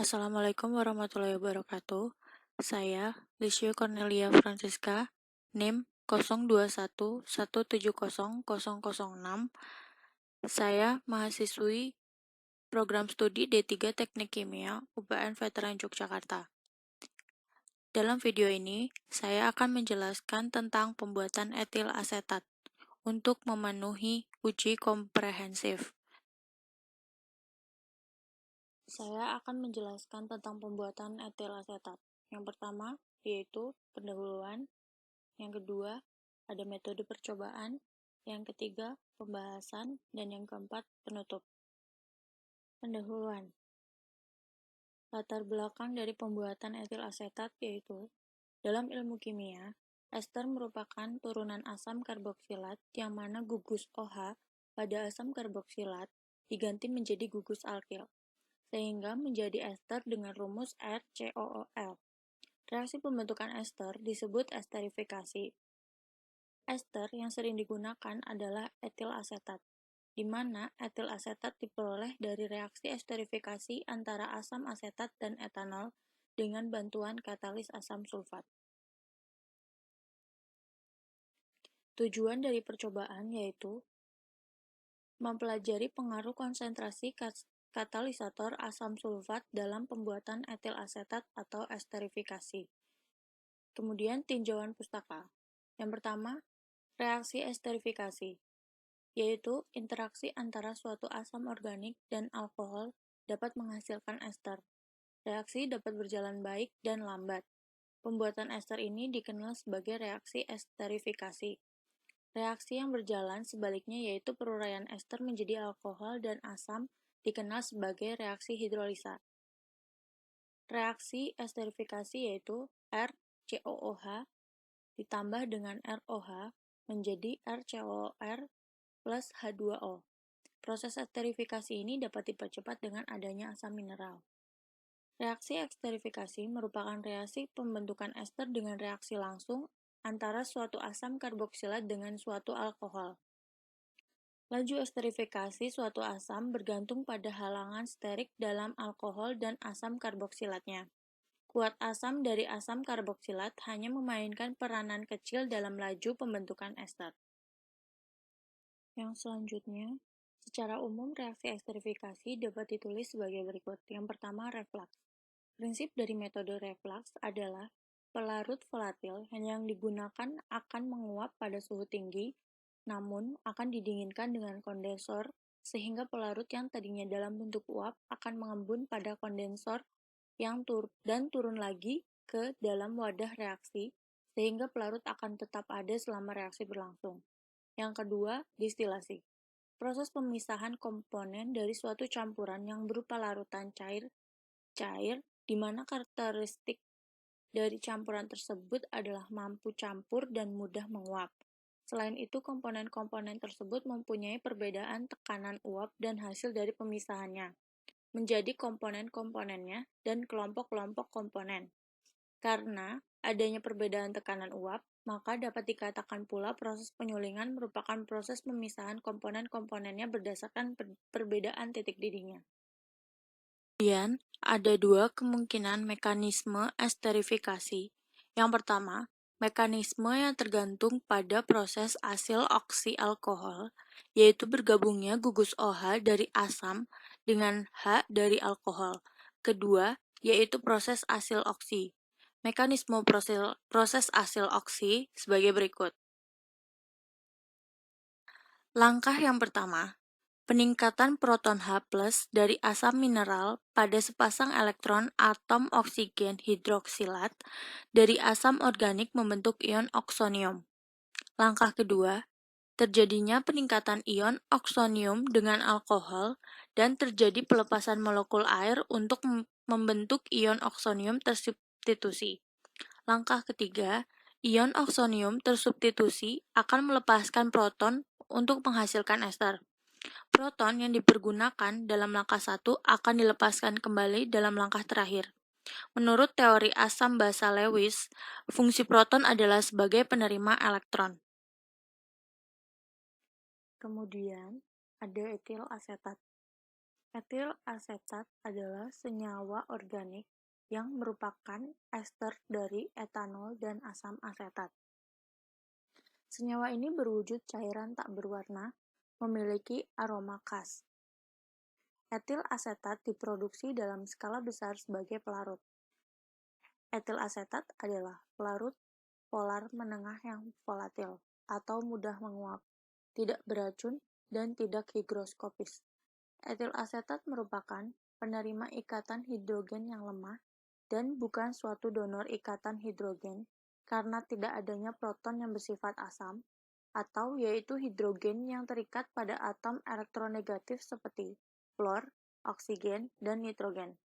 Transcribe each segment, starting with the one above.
Assalamualaikum warahmatullahi wabarakatuh. Saya, Lisyu Cornelia Francisca, NIM 0211700006. Saya mahasiswi Program Studi D3 Teknik Kimia UPN Veteran Yogyakarta. Dalam video ini, saya akan menjelaskan tentang pembuatan etil asetat untuk memenuhi uji komprehensif. Saya akan menjelaskan tentang pembuatan etil asetat. Yang pertama, yaitu pendahuluan. Yang kedua, ada metode percobaan. Yang ketiga, pembahasan. Dan yang keempat, penutup. Pendahuluan. Latar belakang dari pembuatan etil asetat yaitu, dalam ilmu kimia, ester merupakan turunan asam karboksilat yang mana gugus OH pada asam karboksilat diganti menjadi gugus alkil, sehingga menjadi ester dengan rumus RCOOL. Reaksi pembentukan ester disebut esterifikasi. Ester yang sering digunakan adalah etil asetat, di mana etil asetat diperoleh dari reaksi esterifikasi antara asam asetat dan etanol dengan bantuan katalis asam sulfat. Tujuan dari percobaan yaitu mempelajari pengaruh konsentrasi katalisator asam sulfat dalam pembuatan etil asetat atau esterifikasi. Kemudian tinjauan pustaka. Yang pertama, reaksi esterifikasi, yaitu interaksi antara suatu asam organik dan alkohol dapat menghasilkan ester. Reaksi dapat berjalan baik dan lambat. Pembuatan ester ini dikenal sebagai reaksi esterifikasi. Reaksi yang berjalan sebaliknya yaitu peruraian ester menjadi alkohol dan asam dikenal sebagai reaksi hidrolisa. Reaksi esterifikasi yaitu RCOOH ditambah dengan ROH menjadi RCOOR plus H2O. Proses esterifikasi ini dapat dipercepat dengan adanya asam mineral. Reaksi esterifikasi merupakan reaksi pembentukan ester dengan reaksi langsung antara suatu asam karboksilat dengan suatu alkohol. Laju esterifikasi suatu asam bergantung pada halangan sterik dalam alkohol dan asam karboksilatnya. Kuat asam dari asam karboksilat hanya memainkan peranan kecil dalam laju pembentukan ester. Yang selanjutnya, secara umum reaksi esterifikasi dapat ditulis sebagai berikut. Yang pertama, reflux. Prinsip dari metode reflux adalah pelarut volatil yang digunakan akan menguap pada suhu tinggi, namun akan didinginkan dengan kondensor, sehingga pelarut yang tadinya dalam bentuk uap akan mengembun pada kondensor yang dan turun lagi ke dalam wadah reaksi, sehingga pelarut akan tetap ada selama reaksi berlangsung. Yang kedua, distilasi. Proses pemisahan komponen dari suatu campuran yang berupa larutan cair di mana karakteristik dari campuran tersebut adalah mampu campur dan mudah menguap. Selain itu, komponen-komponen tersebut mempunyai perbedaan tekanan uap dan hasil dari pemisahannya menjadi komponen-komponennya dan kelompok-kelompok komponen. Karena adanya perbedaan tekanan uap, maka dapat dikatakan pula proses penyulingan merupakan proses pemisahan komponen-komponennya berdasarkan perbedaan titik didihnya. Kemudian, ada dua kemungkinan mekanisme esterifikasi. Yang pertama, mekanisme yang tergantung pada proses asil oksi alkohol, yaitu bergabungnya gugus OH dari asam dengan H dari alkohol. Kedua, yaitu proses asil oksi. Mekanisme proses asil oksi sebagai berikut. Langkah yang pertama, peningkatan proton H+ dari asam mineral pada sepasang elektron atom oksigen hidroksilat dari asam organik membentuk ion oksonium. Langkah kedua, terjadinya peningkatan ion oksonium dengan alkohol dan terjadi pelepasan molekul air untuk membentuk ion oksonium tersubstitusi. Langkah ketiga, ion oksonium tersubstitusi akan melepaskan proton untuk menghasilkan ester. Proton yang dipergunakan dalam langkah 1 akan dilepaskan kembali dalam langkah terakhir. Menurut teori asam basa Lewis, fungsi proton adalah sebagai penerima elektron. Kemudian, ada etil asetat. Etil asetat adalah senyawa organik yang merupakan ester dari etanol dan asam asetat. Senyawa ini berwujud cairan tak berwarna, memiliki aroma khas. Etil asetat diproduksi dalam skala besar sebagai pelarut. Etil asetat adalah pelarut polar menengah yang volatil atau mudah menguap, tidak beracun, dan tidak higroskopis. Etil asetat merupakan penerima ikatan hidrogen yang lemah dan bukan suatu donor ikatan hidrogen karena tidak adanya proton yang bersifat asam, atau yaitu hidrogen yang terikat pada atom elektronegatif seperti fluor, oksigen, dan nitrogen.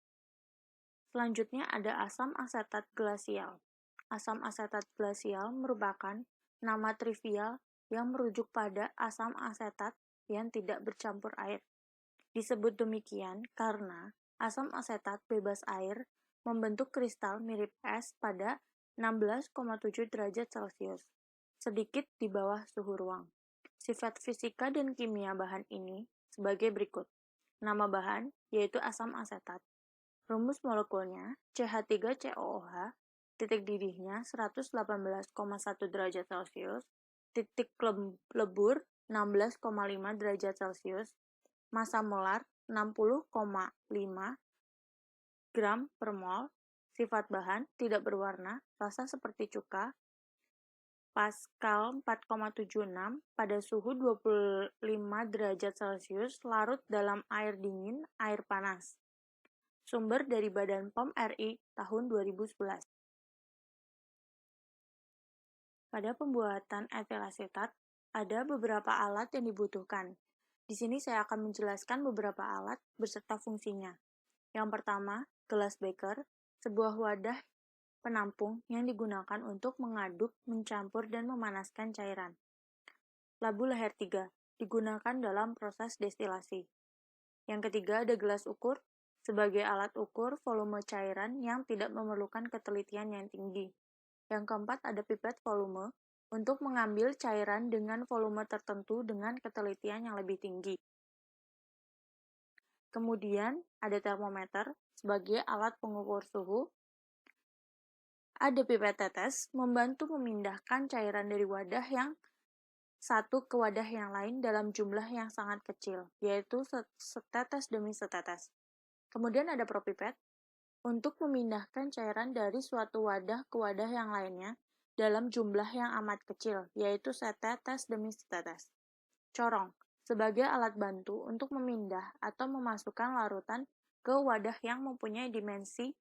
Selanjutnya ada asam asetat glasial. Asam asetat glasial merupakan nama trivial yang merujuk pada asam asetat yang tidak bercampur air. Disebut demikian karena asam asetat bebas air membentuk kristal mirip es pada 16,7 derajat Celcius, sedikit di bawah suhu ruang. Sifat fisika dan kimia bahan ini sebagai berikut. Nama bahan yaitu asam asetat. Rumus molekulnya CH3COOH, titik didihnya 118,1 derajat Celcius, titik lebur 16,5 derajat Celcius, massa molar 60,5 gram per mol, sifat bahan tidak berwarna, rasa seperti cuka, Pascal 4,76 pada suhu 25 derajat Celcius, larut dalam air dingin, air panas. Sumber dari Badan POM RI tahun 2011. Pada pembuatan etil asetat, ada beberapa alat yang dibutuhkan. Di sini saya akan menjelaskan beberapa alat beserta fungsinya. Yang pertama, gelas beker, sebuah wadah penampung yang digunakan untuk mengaduk, mencampur, dan memanaskan cairan. Labu leher 3, digunakan dalam proses destilasi. Yang ketiga, ada gelas ukur, sebagai alat ukur volume cairan yang tidak memerlukan ketelitian yang tinggi. Yang keempat, ada pipet volume, untuk mengambil cairan dengan volume tertentu dengan ketelitian yang lebih tinggi. Kemudian, ada termometer sebagai alat pengukur suhu. Ada pipet tetes, membantu memindahkan cairan dari wadah yang satu ke wadah yang lain dalam jumlah yang sangat kecil, yaitu setetes demi setetes. Kemudian ada propipet, untuk memindahkan cairan dari suatu wadah ke wadah yang lainnya dalam jumlah yang amat kecil, yaitu setetes demi setetes. Corong, sebagai alat bantu untuk memindah atau memasukkan larutan ke wadah yang mempunyai dimensi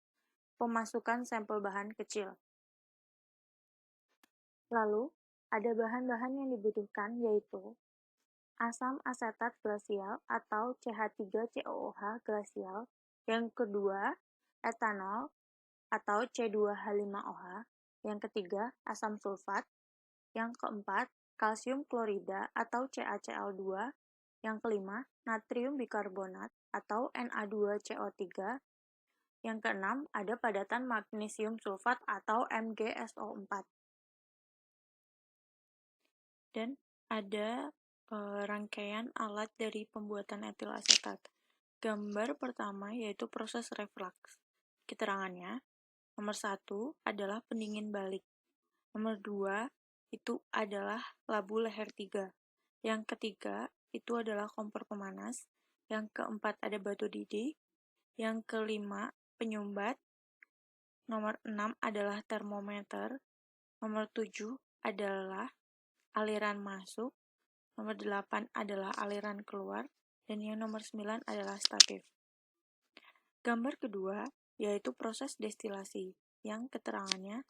pemasukan sampel bahan kecil. Lalu, ada bahan-bahan yang dibutuhkan yaitu asam asetat glasial atau CH3COOH glasial, yang kedua etanol atau C2H5OH, yang ketiga asam sulfat, yang keempat kalsium klorida atau CaCl2, yang kelima natrium bikarbonat atau Na2CO3, yang keenam ada padatan magnesium sulfat atau MgSO4. Dan ada rangkaian alat dari pembuatan etil asetat. Gambar pertama yaitu proses reflux. Keterangannya, nomor 1 adalah pendingin balik. Nomor 2 itu adalah labu leher 3. Yang ketiga itu adalah kompor pemanas. Yang keempat ada batu didih. Yang kelima penyumbat. Nomor 6 adalah termometer. Nomor 7 adalah aliran masuk. Nomor 8 adalah aliran keluar. Dan yang nomor 9 adalah statif. Gambar kedua yaitu proses destilasi, yang keterangannya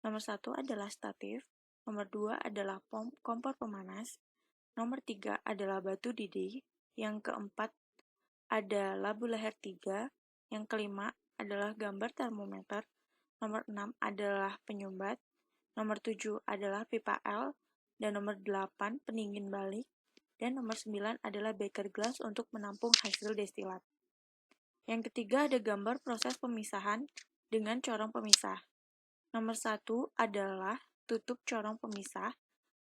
nomor 1 adalah statif, nomor 2 adalah kompor pemanas, nomor 3 adalah batu didih, yang keempat ada labu leher 3, yang kelima adalah gambar termometer, nomor 6 adalah penyumbat, nomor 7 adalah pipa L, dan nomor 8 pendingin balik, dan nomor 9 adalah beker gelas untuk menampung hasil destilat. Yang ketiga ada gambar proses pemisahan dengan corong pemisah. Nomor 1 adalah tutup corong pemisah,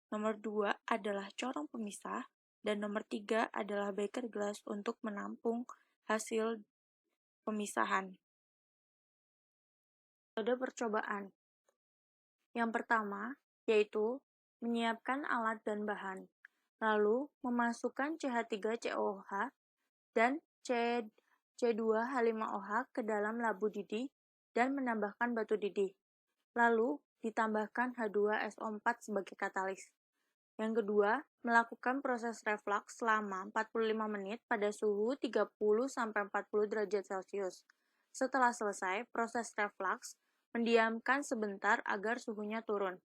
nomor 2 adalah corong pemisah, dan nomor 3 adalah beker gelas untuk menampung hasil pemisahan. Metode percobaan. Yang pertama, yaitu menyiapkan alat dan bahan, lalu memasukkan CH3COH dan C2H5OH ke dalam labu didih dan menambahkan batu didih, lalu ditambahkan H2SO4 sebagai katalis. Yang kedua, melakukan proses reflux selama 45 menit pada suhu 30-40 derajat Celcius. Setelah selesai proses reflux, mendiamkan sebentar agar suhunya turun.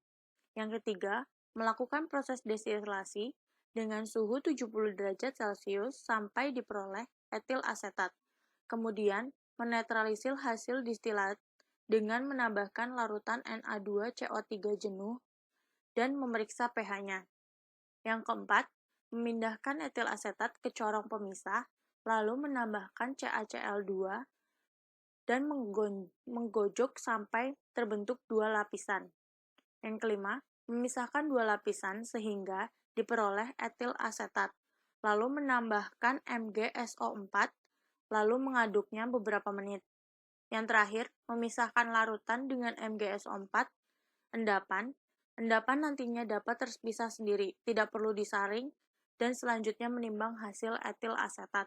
Yang ketiga, melakukan proses destilasi dengan suhu 70 derajat Celcius sampai diperoleh etil asetat. Kemudian, menetralisir hasil distilat dengan menambahkan larutan Na2CO3 jenuh dan memeriksa pH-nya. Yang keempat, memindahkan etil asetat ke corong pemisah, lalu menambahkan CaCl2 dan menggojok sampai terbentuk dua lapisan. Yang kelima, memisahkan dua lapisan sehingga diperoleh etil asetat, lalu menambahkan MgSO4, lalu mengaduknya beberapa menit. Yang terakhir, memisahkan larutan dengan MgSO4, endapan. Endapan nantinya dapat terpisah sendiri, tidak perlu disaring, dan selanjutnya menimbang hasil etil asetat.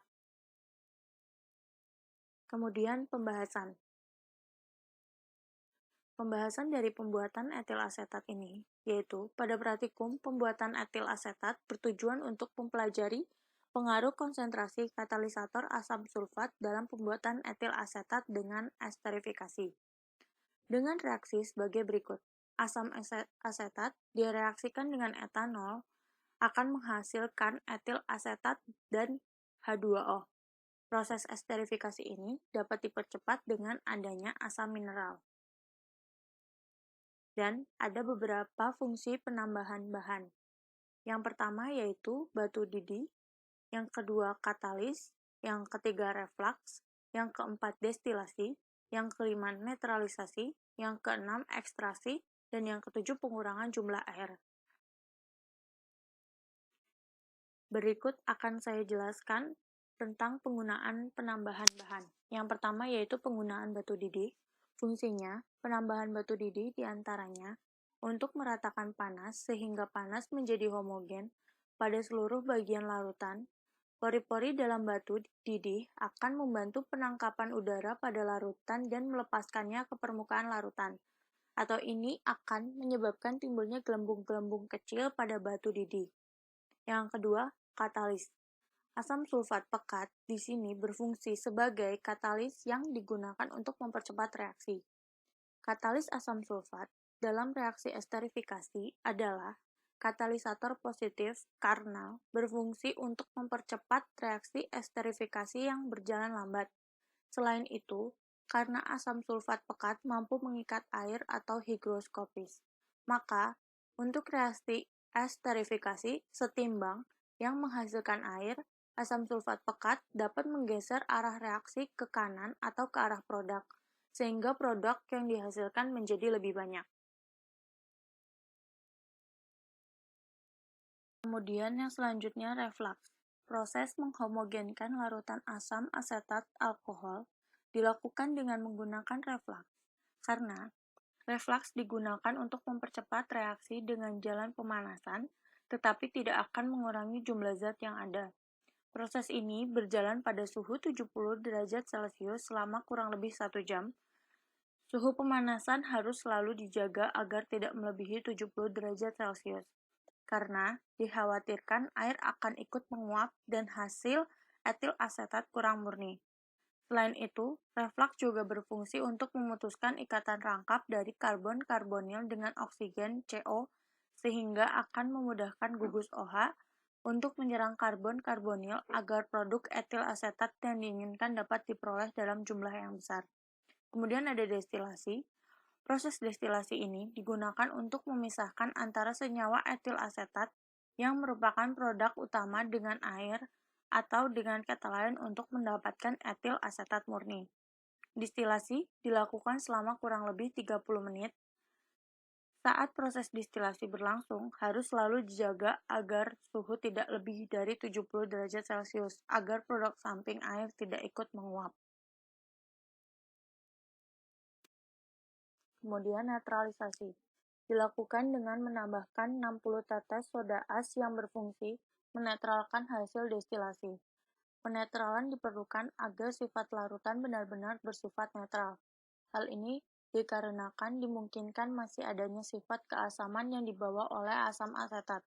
Kemudian pembahasan. Pembahasan dari pembuatan etil asetat ini, yaitu pada praktikum pembuatan etil asetat bertujuan untuk mempelajari pengaruh konsentrasi katalisator asam sulfat dalam pembuatan etil asetat dengan esterifikasi. Dengan reaksi sebagai berikut. Asam asetat direaksikan dengan etanol akan menghasilkan etil asetat dan H2O. Proses esterifikasi ini dapat dipercepat dengan adanya asam mineral. Dan ada beberapa fungsi penambahan bahan. Yang pertama yaitu batu didih, yang kedua katalis, yang ketiga reflux, yang keempat destilasi, yang kelima netralisasi, yang keenam ekstraksi, dan yang ketujuh pengurangan jumlah air. Berikut akan saya jelaskan tentang penggunaan penambahan bahan. Yang pertama yaitu penggunaan batu didih. Fungsinya, penambahan batu didih diantaranya untuk meratakan panas sehingga panas menjadi homogen pada seluruh bagian larutan. Pori-pori dalam batu didih akan membantu penangkapan udara pada larutan dan melepaskannya ke permukaan larutan. Atau ini akan menyebabkan timbulnya gelembung-gelembung kecil pada batu didih. Yang kedua, katalis. Asam sulfat pekat di sini berfungsi sebagai katalis yang digunakan untuk mempercepat reaksi. Katalis asam sulfat dalam reaksi esterifikasi adalah katalisator positif karena berfungsi untuk mempercepat reaksi esterifikasi yang berjalan lambat. Selain itu, karena asam sulfat pekat mampu mengikat air atau higroskopis, maka untuk reaksi esterifikasi setimbang yang menghasilkan air, asam sulfat pekat dapat menggeser arah reaksi ke kanan atau ke arah produk, sehingga produk yang dihasilkan menjadi lebih banyak. Kemudian yang selanjutnya reflux. Proses menghomogenkan larutan asam asetat alkohol dilakukan dengan menggunakan reflux. Karena reflux digunakan untuk mempercepat reaksi dengan jalan pemanasan, tetapi tidak akan mengurangi jumlah zat yang ada. Proses ini berjalan pada suhu 70 derajat Celcius selama kurang lebih 1 jam. Suhu pemanasan harus selalu dijaga agar tidak melebihi 70 derajat Celcius, karena dikhawatirkan air akan ikut menguap dan hasil etil asetat kurang murni. Selain itu, reflux juga berfungsi untuk memutuskan ikatan rangkap dari karbon karbonil dengan oksigen CO sehingga akan memudahkan gugus OH untuk menyerang karbon karbonil agar produk etil asetat yang diinginkan dapat diperoleh dalam jumlah yang besar. Kemudian ada destilasi. Proses destilasi ini digunakan untuk memisahkan antara senyawa etil asetat yang merupakan produk utama dengan air atau dengan kata lain untuk mendapatkan etil asetat murni. Destilasi dilakukan selama kurang lebih 30 menit. Saat proses distilasi berlangsung, harus selalu dijaga agar suhu tidak lebih dari 70 derajat Celcius, agar produk samping air tidak ikut menguap. Kemudian netralisasi. Dilakukan dengan menambahkan 60 tetes soda as yang berfungsi menetralkan hasil destilasi. Penetralan diperlukan agar sifat larutan benar-benar bersifat netral. Hal ini dikarenakan dimungkinkan masih adanya sifat keasaman yang dibawa oleh asam asetat.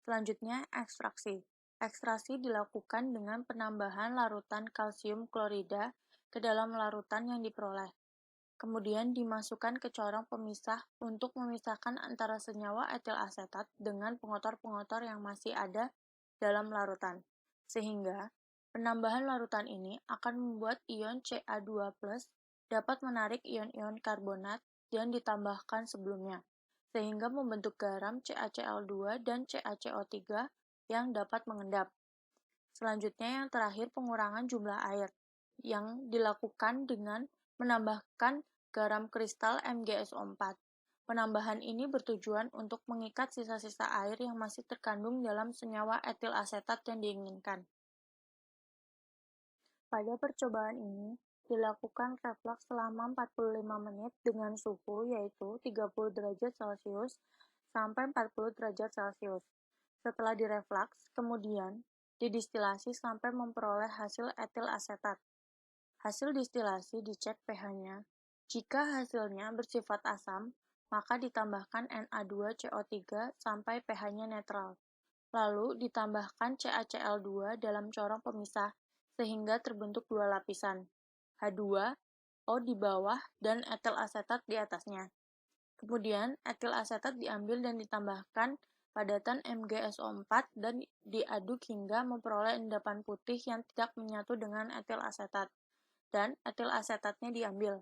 Selanjutnya, ekstraksi. Ekstraksi dilakukan dengan penambahan larutan kalsium klorida ke dalam larutan yang diperoleh. Kemudian dimasukkan ke corong pemisah untuk memisahkan antara senyawa etil asetat dengan pengotor-pengotor yang masih ada dalam larutan. Sehingga, penambahan larutan ini akan membuat ion Ca2+ dapat menarik ion-ion karbonat yang ditambahkan sebelumnya, sehingga membentuk garam CaCl2 dan CaCO3 yang dapat mengendap. Selanjutnya yang terakhir pengurangan jumlah air, yang dilakukan dengan menambahkan garam kristal MgSO4. Penambahan ini bertujuan untuk mengikat sisa-sisa air yang masih terkandung dalam senyawa etil asetat yang diinginkan. Pada percobaan ini, dilakukan refleks selama 45 menit dengan suhu yaitu 30 derajat Celcius sampai 40 derajat Celcius. Setelah direfleks, kemudian didistilasi sampai memperoleh hasil etil asetat. Hasil distilasi dicek pH-nya. Jika hasilnya bersifat asam, maka ditambahkan Na2CO3 sampai pH-nya netral. Lalu ditambahkan CaCl2 dalam corong pemisah sehingga terbentuk dua lapisan, H2O di bawah dan etil asetat di atasnya. Kemudian etil asetat diambil dan ditambahkan padatan MgSO4 dan diaduk hingga memperoleh endapan putih yang tidak menyatu dengan etil asetat, dan etil asetatnya diambil.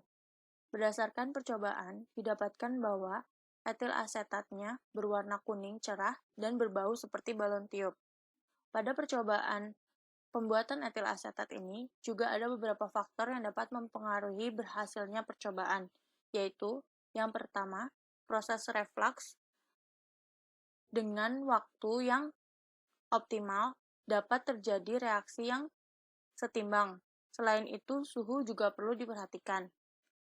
Berdasarkan percobaan, didapatkan bahwa etil asetatnya berwarna kuning cerah dan berbau seperti balon tiup. Pada percobaan pembuatan etil asetat ini, juga ada beberapa faktor yang dapat mempengaruhi berhasilnya percobaan, yaitu yang pertama, proses reflux dengan waktu yang optimal dapat terjadi reaksi yang setimbang. Selain itu, suhu juga perlu diperhatikan.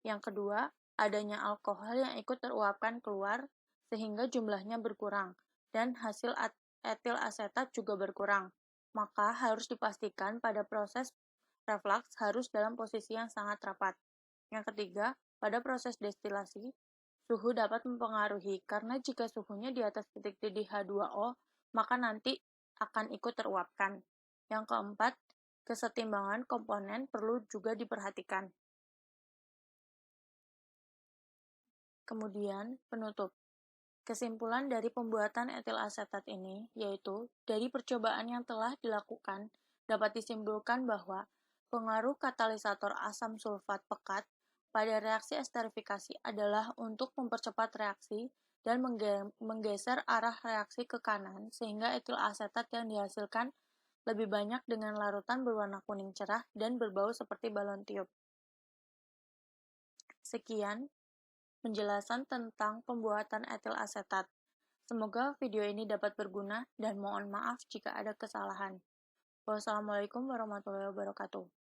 Yang kedua, adanya alkohol yang ikut teruapkan keluar sehingga jumlahnya berkurang, dan hasil etil asetat juga berkurang. Maka harus dipastikan pada proses reflux harus dalam posisi yang sangat rapat. Yang ketiga, pada proses destilasi, suhu dapat mempengaruhi karena jika suhunya di atas titik didih H2O, maka nanti akan ikut teruapkan. Yang keempat, kesetimbangan komponen perlu juga diperhatikan. Kemudian, penutup. Kesimpulan dari pembuatan etil asetat ini, yaitu dari percobaan yang telah dilakukan, dapat disimpulkan bahwa pengaruh katalisator asam sulfat pekat pada reaksi esterifikasi adalah untuk mempercepat reaksi dan menggeser arah reaksi ke kanan sehingga etil asetat yang dihasilkan lebih banyak dengan larutan berwarna kuning cerah dan berbau seperti balon tiup. Sekian penjelasan tentang pembuatan etil asetat. Semoga video ini dapat berguna dan mohon maaf jika ada kesalahan. Wassalamualaikum warahmatullahi wabarakatuh.